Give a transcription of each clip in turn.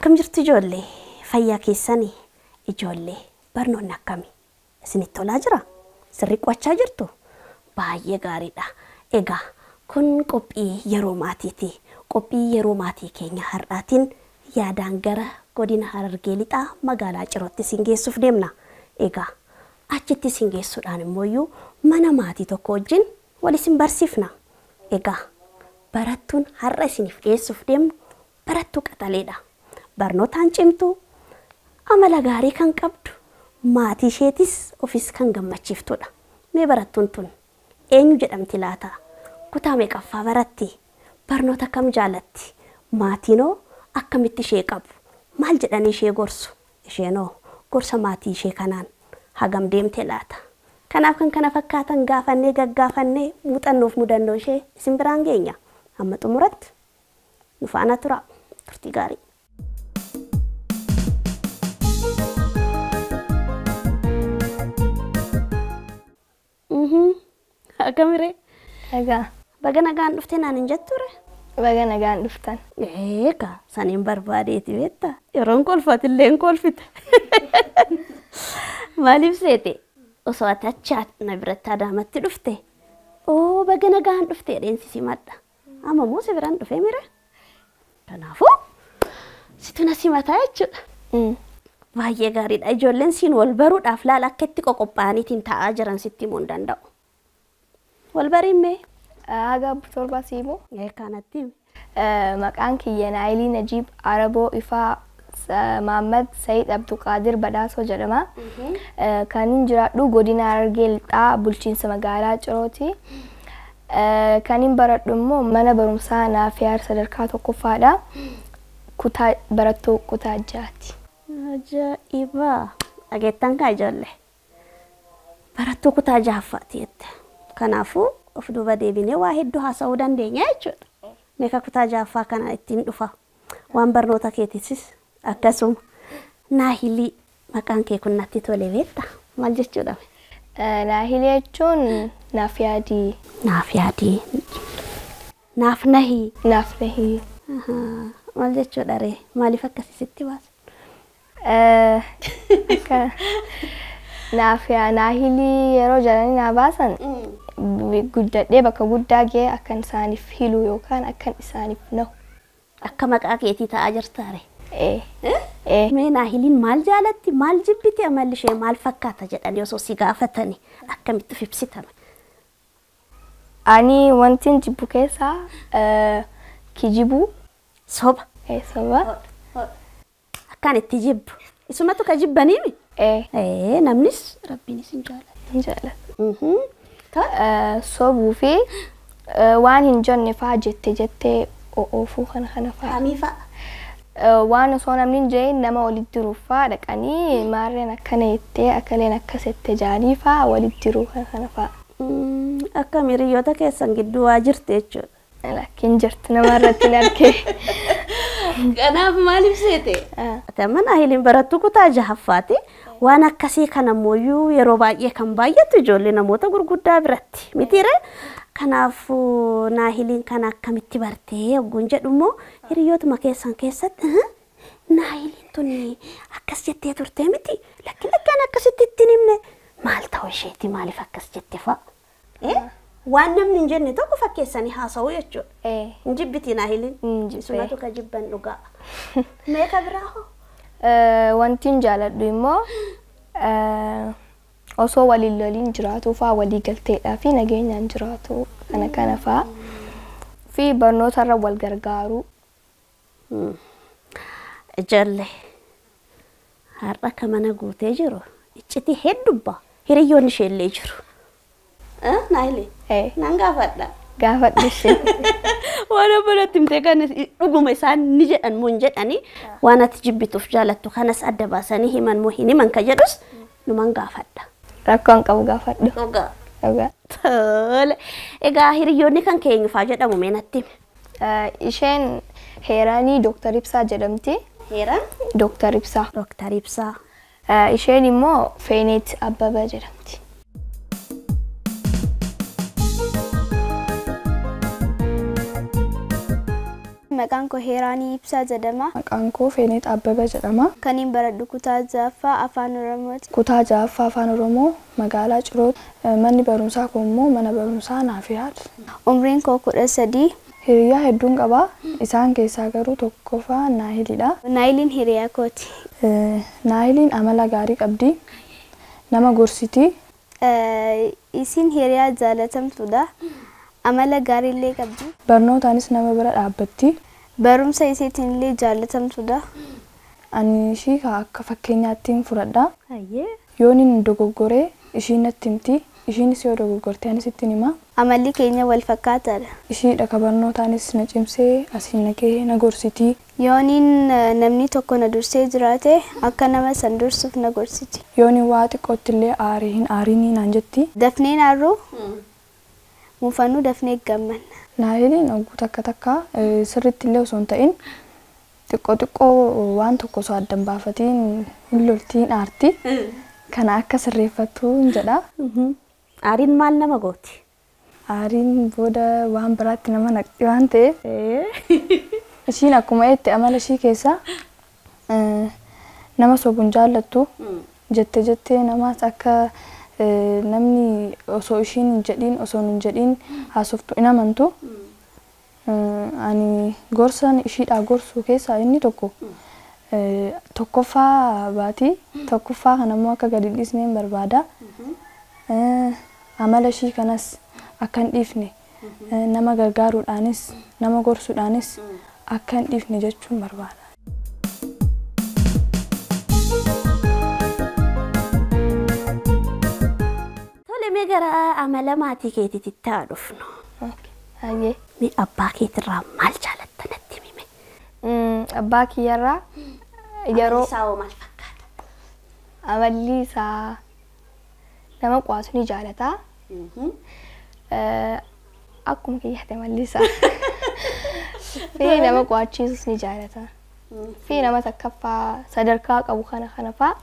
Akkam jirtu ijoollee? Fayyaa keessanii ijoollee barnoonni akkami? Isinitti tolaa jira? Sirrii qo'achaa jirtu? Baay'ee gaariidha. Egaa kun qophii yeroo maatiiti. Qophii yeroo maatii keenya har'aatiin yaadaan gara godina Harargee lixaa magaalaa Cirootti isin geessuuf deemna. Egaa achitti isin geessuudhaan immoo mana maatii tokko wajjin wal isin barsiifna. Egaa barattuun har'a isiniif geessuuf deemnu barattuu Qaxaleedha. Barnootaan cimtuu, amala gaarii kan qabdu, maatii isheetis ofis kan gammachiiftudha. Mee barattuun tun eenyu jedhamti laata? Kutaa meeqaffaa baratti? Barnoota kam jaalatti? Maatiinoo akkamitti ishee qabu? Maal jedhanii ishee gorsu? Isheenoo gorsa maatii ishee kanaan hagam deemte laata? Kanaaf kan kana fakkaatan gaafannee gaggaafannee muuxannoof mudannoo ishee isin biraan geenya. Amma xumuratti nu faana tura. Turtii gaarii. Akamire? Egaa. Baga nagaan dhuftee naan hin jetture? Baga nagaan dhuftan. Eegaa saniin barbaadeeti beektaa? Yeroon kolfatillee hin kolfite. Maaliif seete? Osoo ati achaa na biratti Adaamatti dhufte? Oo baga nagaan dhuftee dheensisi madda. Amma moo si biraan dhufee mire? Kanaafuu situ na simataa jechuudha. Baay'ee gaariidha. Ijoolleen siin wal baruudhaaf laala akka itti qoqophaa'aniitiin taa'aa jiran sitti himuu hin danda'u. Wal bariin mee? Haga torba siimu. Kanatti. Maqaan kiyya Naayilii Najiib Araboo Ifaa Mahammad Sayyid Abduqaadir Badhaasoo jedhama. Kan hin jiraadhu godina Harargee lixaa bulchiinsa magaalaa Cirooti. Kan hin baradhu immoo mana barumsaa Naafiyaar sadarkaa tokkoffaadha. Barattuu kutaa jahaati. Ajaa'iba! Dhageettan kaa ijoollee? Barattuu kutaa jahaffaati jette. Kanaafuu of duuba deebinee waa hedduu haasa'uu dandeenya jechuudha. Meeqa kutaa jahaffaa kana ittiin dhufa? Waan barnoota keetisis akkasuma. Naahilii maqaan kee kun natti tole beekta? Maal jechuudha? Naahilii jechuun naaf yaadii. Naaf yaadii. Naaf nahii. Naaf nahii. Maal jechuudha ree? Maaliif akkasitti baasa? Naahilii yeroo jedhanii naa baasan guddadhee bakka guddaa ga'e akkan isaaniif hilu yookaan akkan isaaniif nahu. Akka maqaa keetii ta'aa jirtaare? Mee Naahiliin maal jaalatti? Maal jibbiti? Amalli ishee maal fakkaata jedhanii osoo si gaafatanii akkamitti ibsitame? Ani wantin jibbu keessaa kijibuu. Soba? Soba. Akkaan itti jibbu. Isumatu ka jibbaniimi? Namnis rabbiinis hin jaalatu. Hin jaalatu. Sobuu fi waan hin jenne fa'aa jettee oofuu kana fa'aa. Kamii fa'aa? Waan osoo namni hin jeen nama walitti jiruuf fa'aa dhaqanii maarreen akkana jettee akkaleen akkas jette jaanii fa'aa walitti jiruu kana fa'aa. Akka hiriyoota keessan gidduu waa jirte jechuudha. Lakkiin jirti namarratti hin argee. Kanaaf maaliif seete? Amma Naahiliin barattuu kutaa jahaffaati. Waan akkasii kanammoo yeroo baay'ee kan baay'atu ijoollee namoota gurguddaa biratti. Mitiire? Kanaaf Naahiliin kana akkamitti bartee ogguun jedhummoo hiriyootuma keessan keessatti Naahiliin tun akkas jettee turtee miti? Lakkaan akkasitti ittiin himne maal ta'u isheeti maaliif akkas jette fa'a? Waan namni hin jenne tokko fakkeessanii haasa'uu jechuudha. Hin jibbiti Naahiliin? Isumatu ka jibban dhugaa. Meeqa biraa hoo? Wanti hin jaaladhu immoo osoo waliin loliin jiraatu fa'aa walii galteedhaa fi nageenyaan jiraatu kana fa'aa fi barnootarra wal gargaaru. Ijoollee har'a ka mana guutee jiru iccitii heddubbaa hiriyoonni isheellee jiru. Naahilii? Nan gaafadha. Gaafadhu ishee. Waan obbolatti himtee kan dhuguma isaan ni jedhan moo hin jedhanii waan ati jibbituuf jaalattu kanas adda baasanii himan moo hin himan ka jedhus numan gaafadha. Rakkoon qabu gaafadhu. Dhugaa. Dhugaa. Tole. Egaa hiriyoonni kan keenyu fa'aa jedhamu mee natti himi? Isheen Heeraanii Dooktar Ibsaa jedhamti. Heeraan? Dooktar Ibsaa. Dooktar Ibsaa. Isheen immoo Feenet Abbabaa jedhamti. Maqaan koo Heeraanii Ibsaa jedhama. Maqaan koo Feenet Abbabaa jedhama. Kaniin baradhu kutaa 6ffaa Afaan Oromooti. Kutaa 6ffaa Afaan Oromoo magaalaa Ciroot. Manni barumsaa koo immoo mana barumsaa Naafiyaat. Umriin koo 13. Hiriyaa hedduun qaba. Isaan keessaa garuu tokkoffaa Naahilidha. Naahiliin hiriyaa kooti. Naahiliin amala gaarii qabdi. Nama gorsiti. Isin hiriyaa jaalatamtuudha. Amala gaarii illee qabdi. Barnootaanis nama bira dhaabbatti. Barumsa isiitiin illee jaalatamtuudha. Ani ishii akka fakkeenyaatti fudhadha. Yoon inni dogoggoree ishiin natti himti. Ishiinis yoo dogoggortee anis ittiin hima. Amalli keenya wal fakkaataadha. Ishiidha ka barnootaanis na cimsee asiin naqee na gorsiti. Yooniin namni tokko na dursee jiraate akka nama san dursuuf na gorsiti. Yooniin waa xiqqootti illee aarii hin aarinii naan jetti. Dafneen aarruu muufannuu dafnee gammanna. Naahiliin oguu takka sirriitti illee osoo hin ta'in xiqqoo waan tokko osoo addan baafatiin hin loltiin aarti. Kana akka sirreeffattu hin jedha. Aariin maal nama gooti? Aariin booda waan biraatti nama naqxi waan ta'eef ishiin akkuma itti amala ishii keessaa nama sobuun jaallattu jettee namaas akka namni osoo ishiin hin jedhiin osoo hin jedhiin haasoftu hin amantu. Ani gorsan ishiidhaa gorsuu keessaa inni tokkoffaa baati. Tokkoffaa kanammoo akka gadi dhiisneen barbaada. Amala ishii kanas akka hin dhiifne nama gargaaruudhaanis nama gorsuudhaanis akka hin dhiifne jechuun barbaada. Mee gara amala maatii keetiitti haa dhufnu. Mee abbaa keetirraa maal jaalatta natti himi? Abbaa kiyyarraa yeroo isaa hoo maal fakkaata? amalli isaa nama qo'atu ni jaalata. Akkuma kiyyaate amalli isaa. Fi nama qo'achiisus ni jaalata. Fi nama takkaffaa sadarkaa qabu kana faa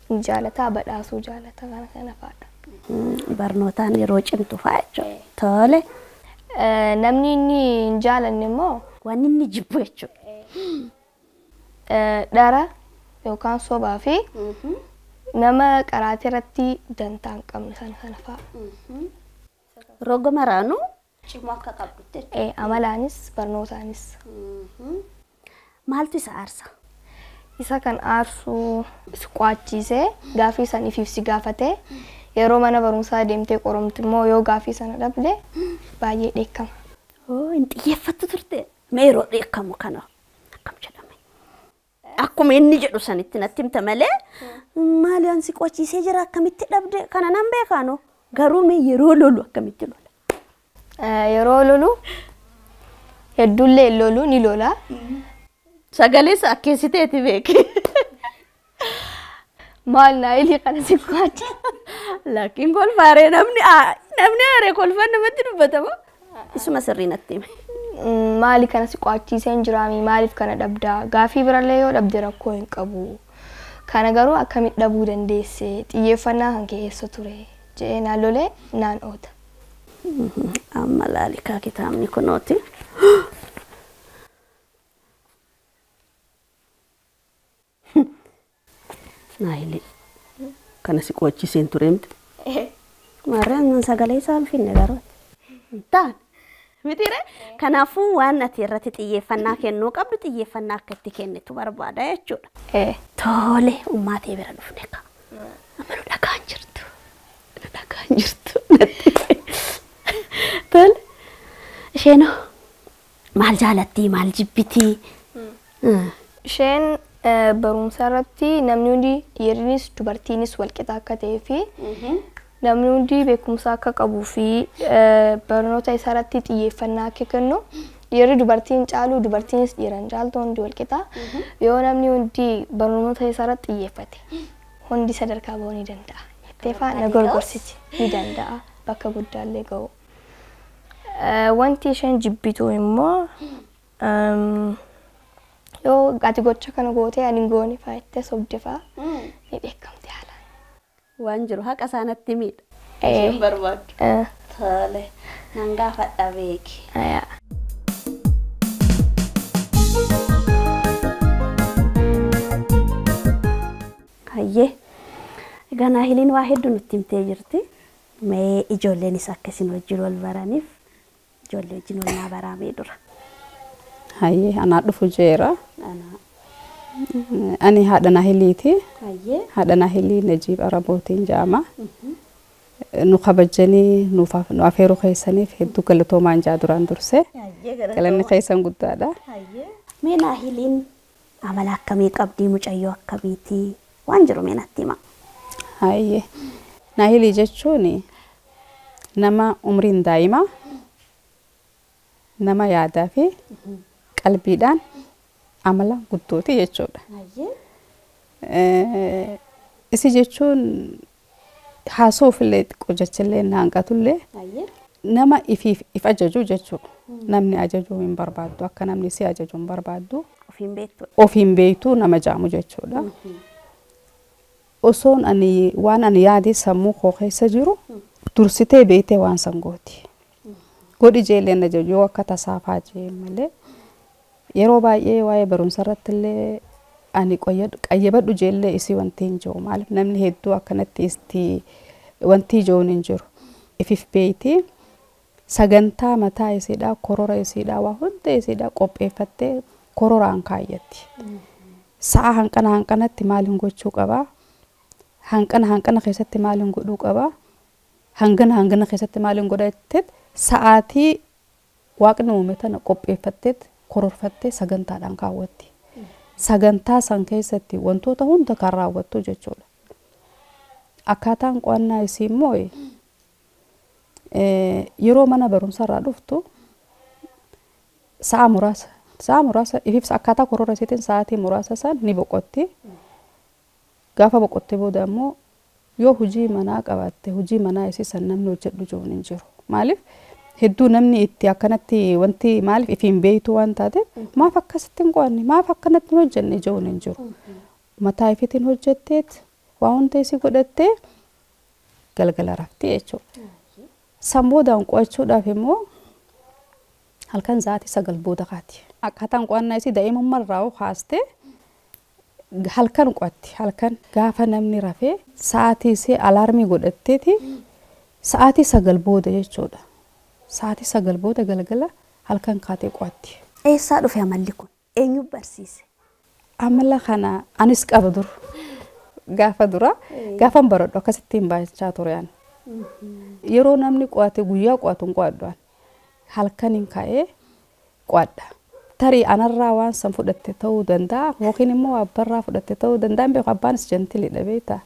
ni jaalata. Badhaasuu jaalata kana faadha. Barnootaan yeroo cimtu fa'aa jechuudha. Tole. Namni inni hin jaalanne immoo waan inni jibbu jechuudha. Dhara yookaan sobaa fi nama qaraatee irratti dantaa hin qabne sana fa'a. Roga maraanu cimoo akka qabdutti. Amalaanis barnootaanis. Maaltu isa aarsa? Isa kan aarsu qo'achiisee gaafii saniif ibsi gaafatee yeroo mana barumsaa deemtee qoromti immoo yoo gaafii sana dhabde baay'ee dheekkama. Hin xiyyeeffattu turte. Mee yeroo dheekkamu kana akkam jedhame? Akkuma inni jedhu sanitti natti himta malee maali ansi qo'achiisee jira akkamitti dhabde kana nan beekaano garuu mee yeroo lolu akkamitti lola? Yeroo lolu hedduullee lolu ni lola. Sagalee isaa akkeessiteeti beeki. Maal Naahilii kana si qo'achi? Laakiin kolfaaree namni aaree kolfaan namatti dubbatama. Isuma sirrii natti hime. Maali kana si qo'achiisee hin jiraami? Maaliif kana dhabdaa? Gaafii birallee yoo dhabde rakkoo hin qabu. Kana garuu akkamitti dhabuu dandeesse? Xiyyeeffannaa kan keessa ture jedhee naan lolee naan oota. Amma laalikaa kitaabni kunooti. Naahilii kana si qo'achiiseen tureemti. Marraan sagalee isaan finne garuu. Taan mitiire kanaafuu waan ati irratti xiyyeeffannaa kennuu qabdu xiyyeeffannaa akka itti kennitu barbaada jechuudha. Tole ummaatee bira dhufne ka. Amma nu dhagaan jirtu. Nu dhagaan jirtu. Tole isheenoo maal jaalatti maal jibbitii? Isheen barumsa irratti namni hundi dhiirris dubartiinis walqixa akka ta'ee fi namni hundi beekumsa akka qabuu fi barnoota isaa irratti xiyyeeffannaa akka kennu dhiirri dubartiin caalu dubartiinis dhiiran caaltu hundi walqixa. Yoo namni hundi barnoota isaa irratti xiyyeeffate hundi sadarkaa bahuu ni danda'a. Jettee na gorgorsiti ni danda'a bakka guddaallee ga'u. Wanti isheen jibbitu immoo yoo ati gocha kana gootee ani goone faayittee sobde faa ni dheekkamte haalaan. Waan jiru haqa isaanatti miidha. Isheen barbaaddu. Tole nan gaafadha beeki. Hayyee. Egaa Naahiliin waa hedduu nutti himtee jirti. Mee ijoolleenis akkasiin wajjin wal baraniif ijoollee wajjin wal naa baramee dura. Hayyee anaa dhufu jeera. Ana. Ani haadha Naahiliiti. Hayyee. Haadha Naahilii Najiib Arabootiin jedhama. Nu kabajanii nu afeeruu keessaniif hedduu galatoomaan jaa duraan durse. Galanni keessan guddaadha. Hayyee. Mee Naahiliin amala akkamii qabdi mucayyoo akkamiiti waan jiru mee natti hima. Hayyee. Naahilii jechuun nama umriin daa'ima nama yaadaa fi qalbiidhaan amala guddooti jechuudha. Hayyee. Isi jechuun haasoof illee xiqqoo jechallee naanqatullee Hayyee. nama if ajaju jechuudha. Namni ajajuu hin barbaaddu akka namni si ajaju hin barbaaddu. Ofiin beektu. Ofiin beektu nama jaamu jechuudha. Osoon ani waan ani yaadee sammuu koo keessa jiru dursitee beektee waan san gooti. Godhi ijeelleen ajaju yoo akka tasaafaa jee malee yeroo baay'ee waa'ee barumsa irratti illee ani qayyabadhu ijeellee isii wanti hin jiru maaliif namni hedduu akkanatti isti wanti ijoon hin jiru. Ifif beektii sagantaa mataa isiidhaa korora isiidhaa waa hunda isiidhaa qopheeffattee kororaan kaayyatti. Sa'a hanqanatti maaliin gochuu qabaa? Hanqana keessatti maaliin godhuu qabaa? Hangana keessatti maaliin godhattee sa'aatii waaqni uume tana qopheeffattee kororfattee sagantaadhaan kaawwatti. Sagantaa san keessatti wantoota hunda kan raawwattu jechuudha. Akkaataan qo'annaa isii immoo yeroo mana barumsa irraa dhuftu sa'a muraasa ifif akkaataa korora isiitiin sa'aatii muraasa san ni boqotti. Gaafa boqottee booda immoo yoo hojii manaa qabaatte hojii manaa isii san namni hojjedhu jiru hin jiru. Maaliif hedduu namni itti akkanatti wanti maaliif ifiin beektu waan taateef maaf akkasitti hin qo'anne maaf akkanatti hin hojjenne jiru hin jiru. Mataa ifiitiin hojjetteet waa hunda isii godhattee galgala rafti jechuudha. Samboodaan qo'achuudhaaf immoo halkan sa'aatii 9 booda kaati. Akkaataan qo'annaa isii daa'imummaa irraa kaastee halkan qo'atti. Halkan gaafa namni rafee sa'aatii isii alaarmii godhatteeti sa'aatii 9 booda jechuudha. Sa'aatii 9 booda galgala halkan kaatee qo'atti. Eessaa dhufe amalli kun? Eenyu barsiise? Amala kana anis qaba dur. Gaafa dura gaafa baradhu akkasittiin baachaa ture ani. Yeroo namni qo'ate guyyaa qo'atuun qo'adhaan halkaniin ka'ee qo'adha. Tarii anarraa waan san fudhatte ta'uu danda'a yookiin immoo abbarraa fudhatte ta'uu danda'a beeku abbaanis jantiliidha beektaa.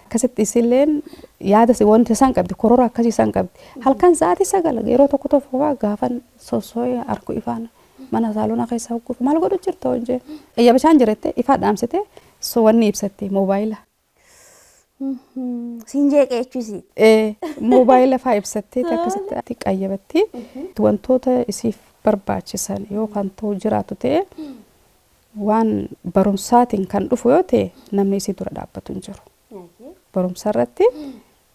Akkasitti isilleen yaada wanti san qabdi korora akkasii san qabdi. Halkan sa'aatii 9 yeroo tokko tokko gaafan sossoo'ee harku ifaan mana saalona keessa hogguuf maal godhu jirta hojjee. Eeyyabashaan jirette ifaa dhaamsite wanni ibsatte moobaayila. Siin jeeqee jechuusi. Moobaayila fa'aa ibsattee akkasitti qayyabatti wantoota isiif barbaachisan yookaan ta'uu jiraatu ta'e waan barumsaatiin kan dhufu yoo ta'e namni isii dura dhaabbatu hin jiru. Barumsa irratti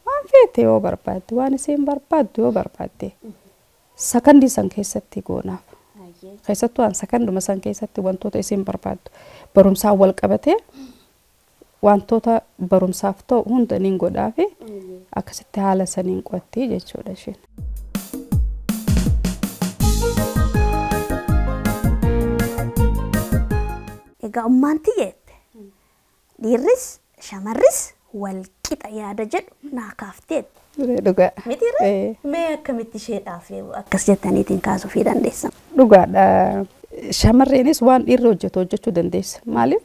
waan feete yoo barbaadde waan isiin barbaaddu yoo barbaadde sakandii san keessatti goonaaf. Keessattuu waan sakanduma san keessatti wantoota isiin barbaaddu barumsaan wal qabatee wantoota barumsaaf ta'u hunda niin godhaa fi akkasitti haala saniin qo'atti jechuudha isheen. Egaa ummaanti jette dhiirris shamarris wal qixa yaada jedhu naa kaafteet. Dhugaa. Mitiirra mee akkamitti isheedhaaf akkas jettaniitiin kaasuu fi dandeessan? Dhugaadha. Shamarreenis waan dhiirri hojjechuu dandeessa. Maaliif?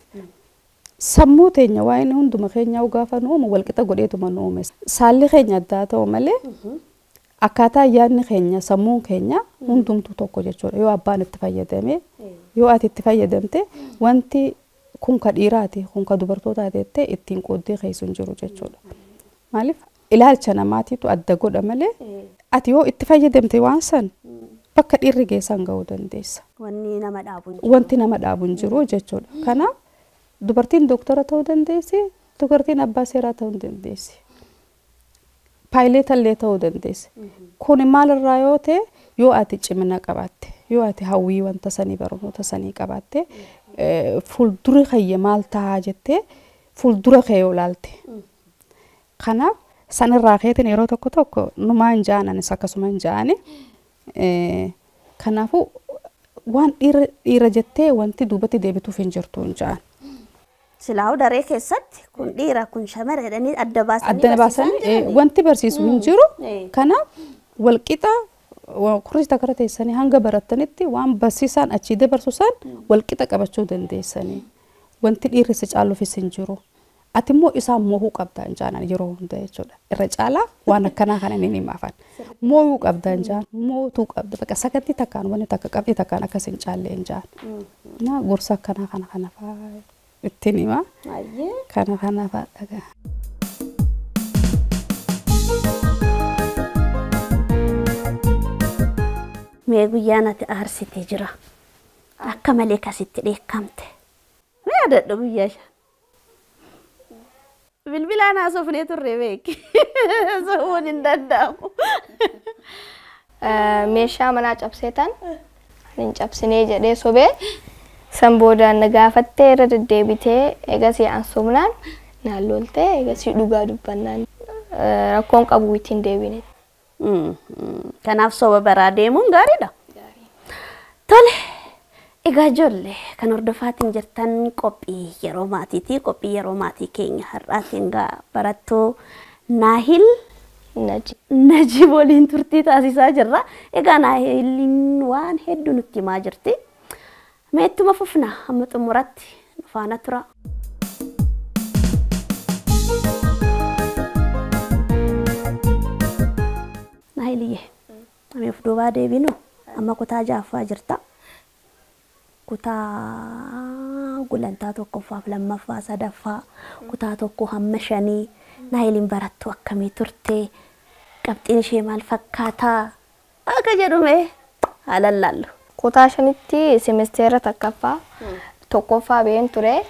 Sammuu teenya waan hunduma keenya gaafa nuumu wal qixa godheetuma nuume. Saalli keenya addaa ta'u malee akkaataa yaadni keenya sammuun keenya hundumtuu tokko jechuudha. Yoo abbaan itti fayyadame yoo ati itti fayyadamte wanti kun ka dhiiraati kun ka dubartootaati jettee ittiin qooddee keessa hin jiru jechuudha. Maaliif? Ilaalcha namaatiitu adda godha malee ati yoo itti fayyadamte waan san bakka dhiirri geessan ga'uu dandeessa. Wanti nama dhaabu hin jiru jechuudha. Kanaaf dubartiin doktora ta'uu dandeessi, dubartiin abbaa seeraa ta'uu dandeessi. Paayileeta illee ta'uu dandeessi. Kun maalirraa yoo ta'e yoo ati cimina qabaatte, yoo ati hawwii wanta sanii barnoota sanii qabaatte fuuldurri kiyya maal ta'a jettee fuuldura kee yoo ilaalte. Kanaaf sanirraa keetiin yeroo tokko tokko numaan jaanis akkasuma hin jaani. Kanaafuu waan dhiira jettee wanti duubatti deebituuf hin jirtu hin jaan. Silaa'u daree keessatti kun dhiira kun shamara jedhanii adda baasanii wanti barsiisu hin jiru. Kanaaf walqixa kursi takara teessanii hanga barattanitti waan barsiisaan achii dabarsu san walqixa qabachuu dandeessanii. Wanti dhiirri si caaluufis hin jiru. Ati immoo isaan moohuu qabdaa hin jaanan yeroo hunda jechuudha. Irra caalaa waan akkanaa kana ni himaafan. Moohuu qabdaa hin jaan, mootuu qabda. Bakka sakatti takkaan wanni takka qabdi takkaan akkas hin caalle hin jaan. Na gorsa akkanaa kana fa'aa ittiin himaa. Kana fa'aa dhagaa. Mee guyyaan ati aarsitee jira. Akka malee kasitti dheekkamte. Mee yaadadhu guyyaa shan. Bilbilaan haasofnee turre beeki. So'uun hin danda'amu. Meeshaa manaa cabseetan hin cabsinee jedhee sobee san boodaan na gaafattee irra deddeebitee egasii ansumnaan naan loltee egasii dhugaa dubbannaan rakkoon qabu ittiin deebine. Kanaaf soba baraa deemuun gaariidha. Tole. Egaa ijoollee kan hordofaatiin jirtan qophii yeroo maatiitii qophii yeroo maatii keenya har'aatiin barattuu Naahil Najib waliin turtii taasisaa jirra. Egaa Naahiliin waan hedduu nutti himaa jirti. Mee ittuma fufna hamma xumuratti nu faana tura. Naahiliyyee ameef duubaa deebinu amma kutaa jaaffaa jirta. Kutaa gulantaa tokkoffaaf lammaffaa sadaffaa kutaa tokko hamma shanii Naahiliin barattuu akkamii turte qabxiin ishee maal fakkaataa akka jedhume haalan laallu. Kutaa shanitti semesteera takkaffaa tokkoffaa been ture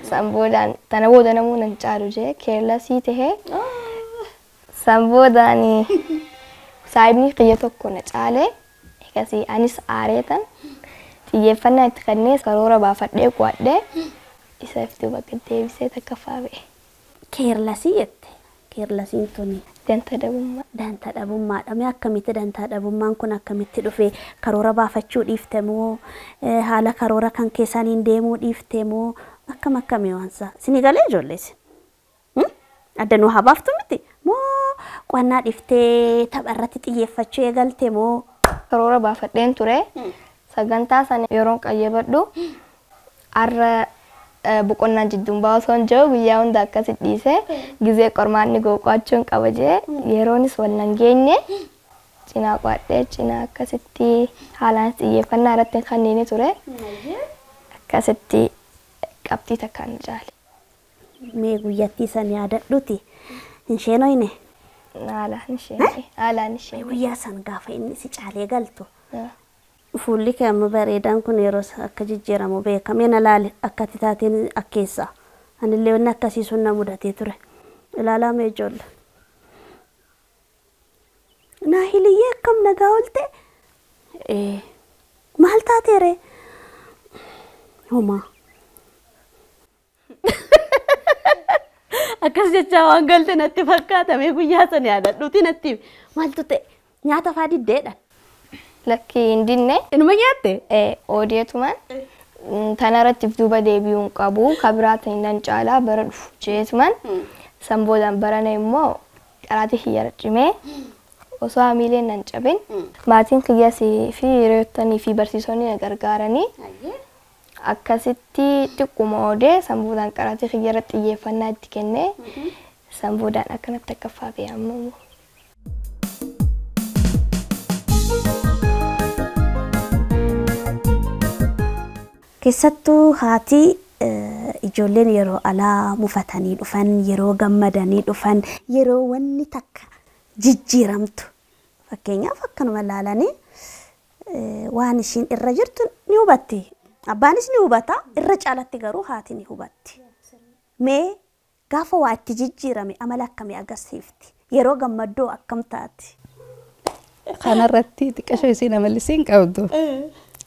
san boodaan tana booda namuu nan caalu jee keellasii tahee san boodaan saayibni qiyya tokko na caalee egasii anis aareetan xiyyeeffannaa itti kennee karoora baafadhee qo'adhee isa ifti bakka deebisee takkaffaa ba'e. Keerlasii jette. Keerlasiin tuni Danta dhabummaa. Danta dhabummaadha. Mee akkamitti danta dhabummaan kun akkamitti dhufe karoora baafachuu dhiifte moo haala karoora kan keessaniin deemuu dhiifte moo akkamii waansa sini galee ijoollees. Adda nu habaaftu miti moo qo'annaa dhiiftee tapharratti xiyyeeffachuu eegalte moo karoora baafadheen ture. Sagantaa sana yeroon qayyabadhu arra boqonnaan jidduun baasuun jiru guyyaa hunda akkasi dhiisee gizee qormaanni qo'achuun qaba jee yeroonis wal nan geenye cinaa qo'adhee cinaa akkasitti haalaan xiyyeeffannaa irratti kanneen ture akkasitti qabxii takkaan caale. Mee guyyattii san yaadadhuti hin sheenoyne. Haalaan ishee. Guyyaa san gaafa inni si caalee galtu. Fuulli kee amma bareedaan kun yeroo akka jijjiiramu beekamee na laale akka ati taateen akkeessa. Anillee wanni akkasii sun na mudatee ture. Ilaalaa mee ijoollee. Naahiliyyee akkam nagaa oolte? Maal taateere? Homaa. Akkas jechaa waan galte natti fakkaatame guyyaa sana yaadadhuuti natti maaltu ta'e nyaata faa diddeedhaan. Lakki hin dinne. Inuma nyaatte? Odeetumaan tanarratti duuba deebi'uun qabu kabiraata nan caalaa bara dhufu jeetumaan san boodaan barana immoo qaraatii hiyyara cimee osoo hamiileen nan cabin maatiin kiyyasii fi hiriyootanii fi barsiisonni na gargaaranii akkasitti xiqquma odee san boodaan qaraatii hiyyara xiyyeeffannaa itti kennee san boodaan akkanatti akkaffaa beekamu. Keessattuu haati ijoolleen yeroo alaa mufatanii dhufan, yeroo gammadanii dhufan, yeroo wanni takka jijjiiramtu. Fakkeenyaaf akkanuma ilaalanii waan ishiin irra jirtu ni hubatti. Abbaanis ni hubata, irra caalatti garuu haati ni hubatti. Mee gaafa waa itti jijjiirame amala akkamii agarsiifti? Yeroo gammaddoo akkam taati? Kanarratti xiqqashoo isiin amallisiin qabdu.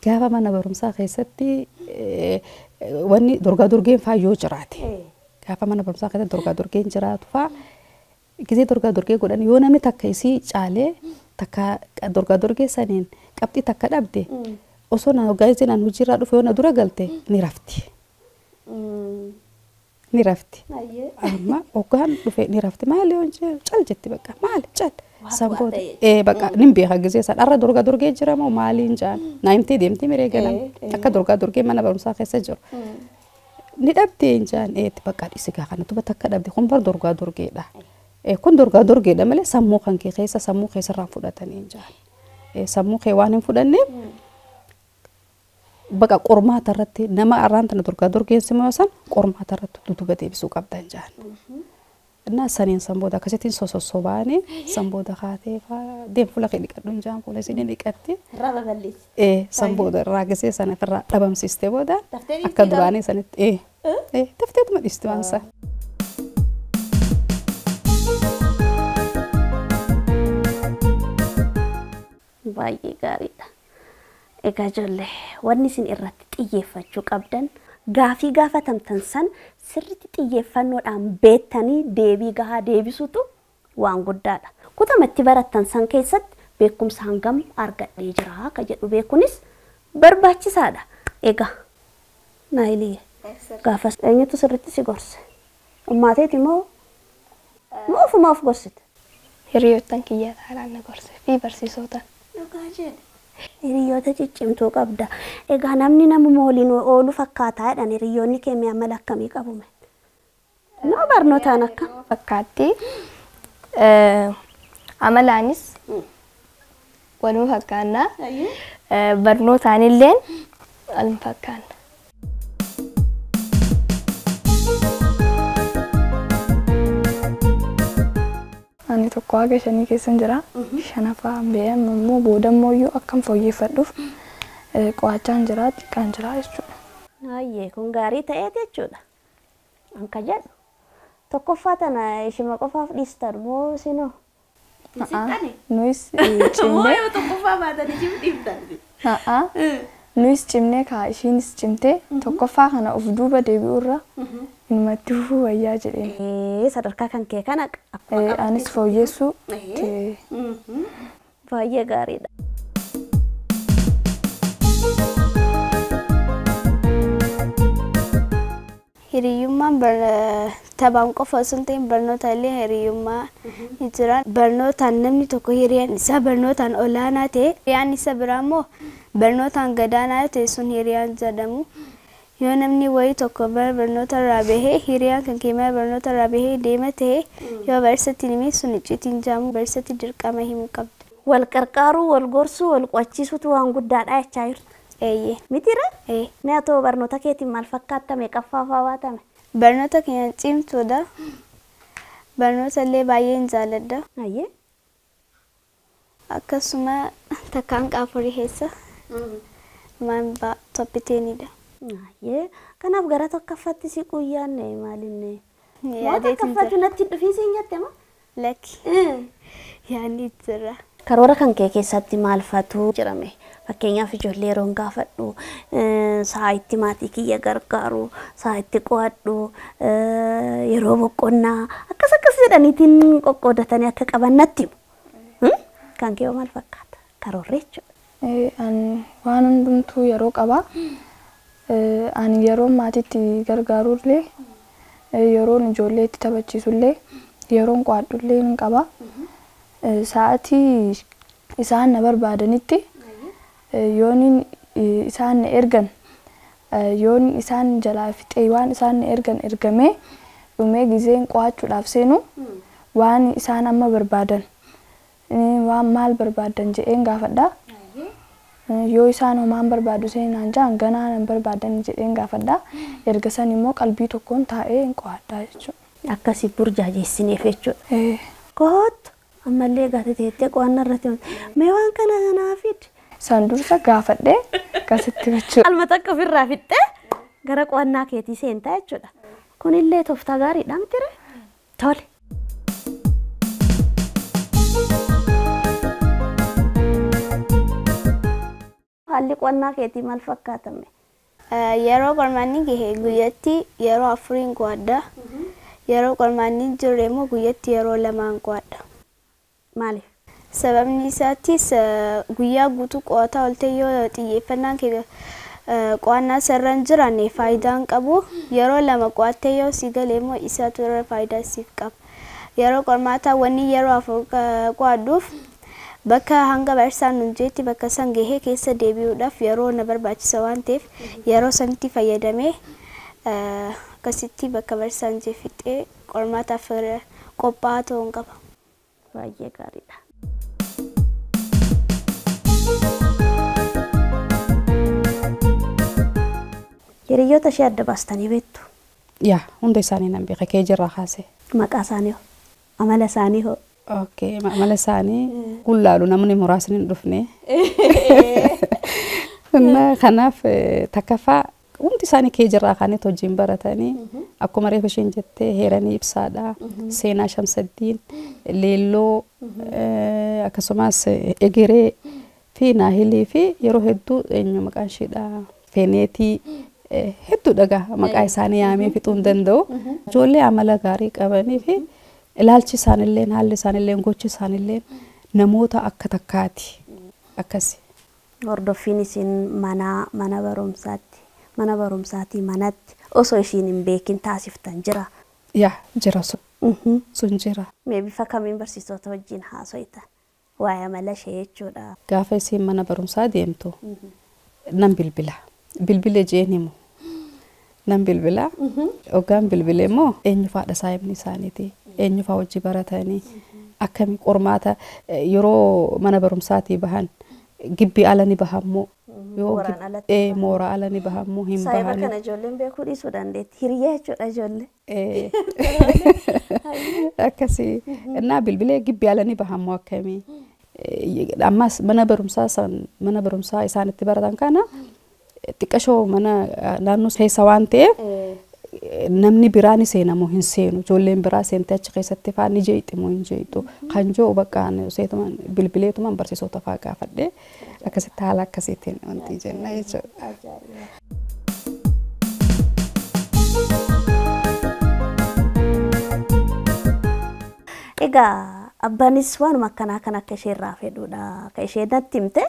Gaafa mana barumsaa keessatti wanni durga durgeen faayyoo jiraate. gaafa mana barumsaa keessatti dorgaa dorgeen jiraatu faa gisee dorgaa dorgee godhan yoo namni takka isii caalee takka dorgaa dorgee saniin qabxii takka dhabde osoo na gaazexaan an hojiirraa dhufe yoo na dura galte ni rafti. Ni rafti. Amma hoggaan dhufe ni rafti maali yoo cal jetti bakka maali cal. Sanboota bakka nin beeka gisee san arra dorgaa dorgee jira moo maaliin jaan na himtee deemtee miree galan akka dorgaa dorgee mana barumsaa keessa jiru. Ni dhabdee jaan bakka dhisigaa kanatu bakka dhabde kun bar dorgaa dorgeedha. Kun dorgaa dorgeedha malee sammuu kan kee keessa sammuu keessarraa fudhatanii jaan. Sammuu kee waan hin fudhanneef bakka qormaata irratti nama arraan tana dorgaa dorgeessi moo san qormaata irratti duduba deebisuu qabdan jaan. Innaa saniin sanboota akkasitiin sososobaanii sanboota kaatee deem fuula kee dhiqadhuun jaan fuula isin dhiqatti. Raba balleessi. Sanboota irraa gisee sana irraa dhabamsiistee booda akka duraanii sanitti tafteetuma dhiisti waan san. Baay'ee gaariidha. Egaa ijoollee wanni isin irratti xiyyeeffachuu qabdan gaafii gaafatamtan san sirriitti xiyyeeffannoodhaan beektanii deebii gahaa deebisuutu waan guddaadha. Kutamatti barattan san keessatti beekumsa hangam argadhee jira ka jedhu beekuunis barbaachisaadha. Egaa Naayilii gaafa eenyutu sirriitti si gorse? Ummaateeti moo ofuma of gorsite? Hiriyoottan kiyyaa taalaan na gorse fi barsiisootaan. Hiriyoota ciccimtuu qabda. Egaa namni namuma waliin oolu fakkaataa jedhan hiriyoonni keenya amala akkamii qabume? Nama barnootaan akka? Fakkaatti amalaanis waluma fakkaannaa barnootaan illee waluma fakkaanna. Ani tokko haga shanii keessan jira. Shanaffaa beeyam immoo boodammoo iyyuu akkam fooyyeffadhuuf qo'achaan jira xiqqaan jira jechuudha. Ayyee kun gaarii ta'eeti jechuudha. Anka jedhu tokkoffaa tana ishima qofaaf dhiistan moo isinoo? Nuyis cimnee. Tokkoffaa baatan ishim dhiiftan. Nuyis cimnee kaa ishiinis cimtee tokkoffaa kana of duuba deebi'urra inumatti fufuu wayyaa jedheen. Sadarkaa kan kee kana anis fooyyessuu baay'ee gaariidha. Hiriyyummaan taphaan qofa osoo hin ta'in barnoota illee hiriyyummaa ni jira. Barnootaan namni tokko hiriyaan isaa barnootaan olaanaa ta'e hiriyaan isa biraa immoo barnootaan gadaanaa ta'e sun hiriyaan jedhamu. Yoo namni wayii tokko barnoota irraa bahee hiriyaan kan kee barnoota irraa bahee deema ta'e yoo barsiisatti himee sun icciitiin jaamu barsiisatti dirqama himuu qabda. Wal qarqaaruu, wal gorsuu, wal qo'achiisuutu waan guddaadha jechaa jirtu. Mitira? Mee atoo barnoota keetiin maal fakkaatame qaffaafaa baatame? Barnoota keenya cimtuudha. Barnoota illee baay'een jaalladha. Akkasuma takkaan qaafurii keessa maambaa toppiteenidha. Kanaaf gara tokkoffaatti si quyyaanne maalinne? Yaada tokkoffatti natti dhufiisiin jette moo? Lakki. Yaadni jira. Karoora kan kee keessatti maal fatu jirame? Fakkeenyaaf ijoollee yeroon gaafadhu, sa'a itti maatii kiyya gargaaru, sa'a itti qo'adhu, yeroo boqonnaa akkas jedhaniitiin qoqqoodatanii akka qaban natti himu. Kan kee maal fakkaata? Karoorri jechuudha. Waan hundumtuu yeroo qaba. Ani yeroo maatiitti gargaarullee, yeroon ijoollee itti taphachiisullee, yeroon qo'adhullee ni qaba. Sa'aatii isaan na barbaadanitti yoon isaan na ergan yoon isaan jalaa fixee waan isaan na ergan ergamee dhumee gizeen qo'achuudhaaf seenu waan isaan amma barbaadan waan maal barbaadan jedheen gaafadha. Yoo isaan homaan barbaadu seenaan jaan ganaa nan barbaadan jedheen gaafadha. Erga san immoo qalbii tokkoon taa'ee hin qo'adhaa jechuudha. Akkasii burjaajeessineef jechuudha. Kootu ammallee gaazexeettee qo'annaa irratti mee waan kana kanaa fidi. San dursa gaafadhee akkasitti jechuudha. Alma takka ofirraa fixxee gara qo'annaa keetii seentaa jechuudha. Kunillee tooftaa gaariidha mitire? Tole. Haalli qo'annaa keetii maal fakkaatame? Yeroo qormaanni gahe guyyatti yeroo afuriin qo'adha. Yeroo qormaanni jiru immoo guyyatti yeroo lamaan qo'adha. Maaliif? Sababni isaattis guyyaa guutuu qo'ataa oolte yoo xiyyeeffannaan kee qo'annaa sararaan jiraanne faayidaa hin qabu. Yeroo lama qo'attee yoo si galee immoo isaatu irra faayidaa siif qaba. Yeroo qormaataa wanni yeroo afur qo'adhuuf bakka hanga barsiisaan nuun jeetti bakka san gahee keessa deebi'uudhaaf yeroo na barbaachisa waan ta'eef yeroo sanitti fayyadamee akkasitti bakka barsiisaan jee fixee qormaataaf qophaa'aa ta'uun qaba. Baay'ee gaariidha. Hiriyoota ishee adda baastanii beektu? Yaa hunda isaanii nan beeka kee jirraa kaase. Maqaa isaanii hoo? Amala isaanii hoo? Okay, amala isaanii gullaalu namni muraasni hin dhufne. Kanaaf takkaffaa hundi isaanii kee jirraa kaanii hojiin baratanii akkuma reefa isheen jettee heeranii ibsaadha. Seenaa Shamsaddiin, Leelloo akkasumas Egeree fi Naahilii fi yeroo hedduu eenyu maqaan isheedha Feeneetii hedduu dhagaa maqaa isaanii yaamee fixuu hin danda'u. Ijoollee amala gaarii qabanii fi ilaalchi isaanillee haalli isaanillee gochi isaanillee namoota akka takkaati akkasi. Hordoffiin isin mana barumsaatti manatti osoo ishiin hin beekin taasiftan jira? Yaa jira sun jira. Mee bifa kamiin barsiisota wajjin haaso'itan? Waa'ee amala ishee jechuudha. Gaafa isiin mana barumsaa deemtu nan bilbila. Bilbilee jeen himu. Nan bilbila. Hoggaan bilbilee immoo eenyu faadha saayibni isaaniiti. Eenyu faa hojii baratanii akkami qormaata yeroo mana barumsaatii bahan gibbii ala ni bahammoo mooraa ala ni bahammoo hin bahani. Saayiba kana ijoolleen beekuu dhiisuu dandeetti. Hiriyaa jechuudha ijoollee. Akkasii. Innaa bilbilee gibbii ala ni bahammoo akkamii. Ammas mana barumsaa isaanitti baratan kana xiqqashoo mana naannoo keessa waan ta'eef namni biraan seenamu hin seenu. Ijoolleen biraa seentee achi keessatti faa ni jeeximu hin jeexitu. Kan joo bakkaan seetuman bilbileetuman barsiisota faa gaafadhee akkasitti haala akkasiitiin wanti jenna jechuudha. Egaa abbaanis waanuma akkanaa kan akka ishee irraa fedhuudha. Ka ishee natti himte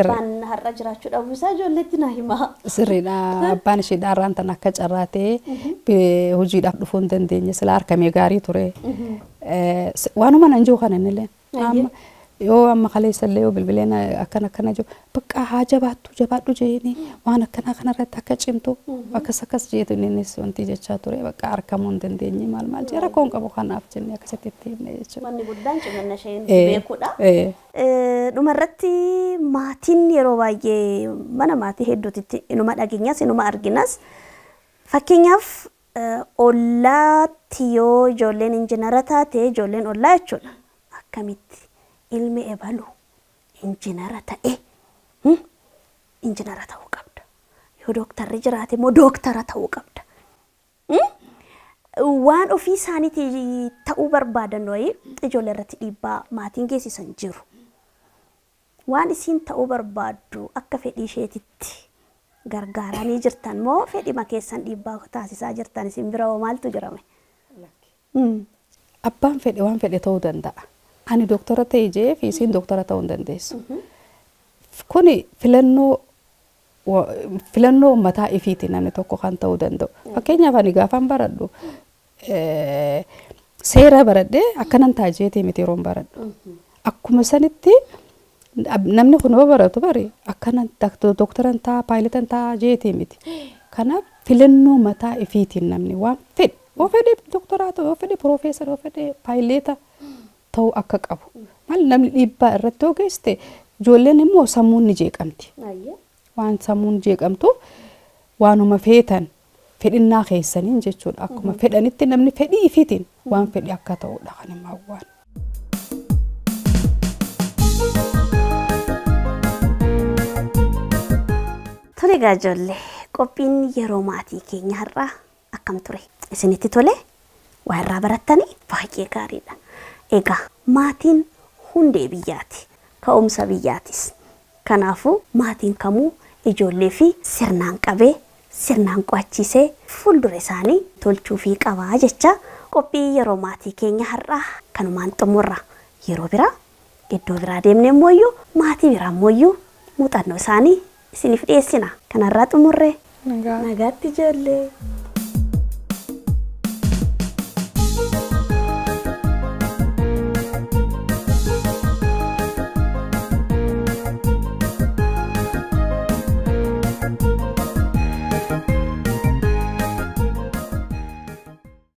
abbaan har'a jiraachuu dhabuu isaa ijoolleetti na himaa. Sirriidha. Abbaan ishee dhaarraan tan akka carraatee hojiidhaaf dhufuu hin dandeenye sila harkamee gaarii ture. Waanuma nan jiru kana innillee. Yoo amma kaleessallee yoo bilbileen akkana jiru bakka haa jabaadhu jeeni waan akkana kanarratti akka cimtu akkas jeetu innis wanti jechaa ture bakka harkamuu hin dandeenye maal jee rakkoon qabu kanaaf jennee akkasitti itti himne jechuudha. Wanni guddaan cimina isheen beekuudha. Dhumarratti maatiin yeroo baay'ee mana maatii hedduutti inuma dhageenyas inuma arginas fakkeenyaaf ollaatti yoo ijoolleen injinara taate ijoolleen ollaa jechuudha. Akkamitti ilmi ebalu injinara ta'e injinara ta'uu qabda. Yoo dooktarri jiraate immoo dooktara ta'uu qabda. Waan ofii isaaniitii ta'uu barbaadan wayii ijoollee irratti dhiibbaa maatiin geessisan jiru. Waan isiin ta'uu barbaaddu akka fedhii isheetitti gargaaranii jirtan moo fedhima keessan dhiibbaa taasisaa jirtan isin bira maaltu jirame? Abbaan fedhe waan fedhe ta'uu danda'a. Ani doktora ta'e jee fi isiin doktora ta'uu hin dandeessu. Kuni filannoo mataa ifiiti namni tokko kan ta'uu danda'u. Fakkeenyaaf ani gaafan baradhu seera baradhee akkanan taajeetii miti yeroon baradhu. Akkuma sanitti namni kun yoo baratu bari akkanan doktoran taa paayiletan taa jeetii miti. Kanaaf filannoo mataa ifiitiin namni waan fedhe yoo fedhe doktoraa ta'u yoo fedhe piroofeesar yoo fedhe paayileta ta'uu akka qabu. Maal namni dhiibbaa irratti yoo geesse ijoolleen immoo sammuun ni jeeqamti. Waan sammuun jeeqamtu waanuma feetan fedhinnaa keessaniin jechuudha. Akkuma fedhanitti namni fedhii ifiitiin waan fedhi akka ta'udha kan himaa waan. Tole egaa ijoollee qophiin yeroo maatii keenya har'aa akkam ture? Isinitti tole? Waa irraa barattanii baay'ee gaariidha. Egaa maatiin hundee biyyaati. Ka'umsa biyyaatis. Kanaafuu maatiin kamuu ijoollee fi sirnaan qabee sirnaan qo'achiisee fuuldura isaanii tolchuu fi qabaa jecha qophii yeroo maatii keenya har'aa kanumaan xumurra. Yeroo biraa iddoo biraa deemnee mooyyuu maatii biraa mooyyuu muuxannoo isaanii isiniif dhiyeessina. Kanarraa xumurree nagaatti ijoollee.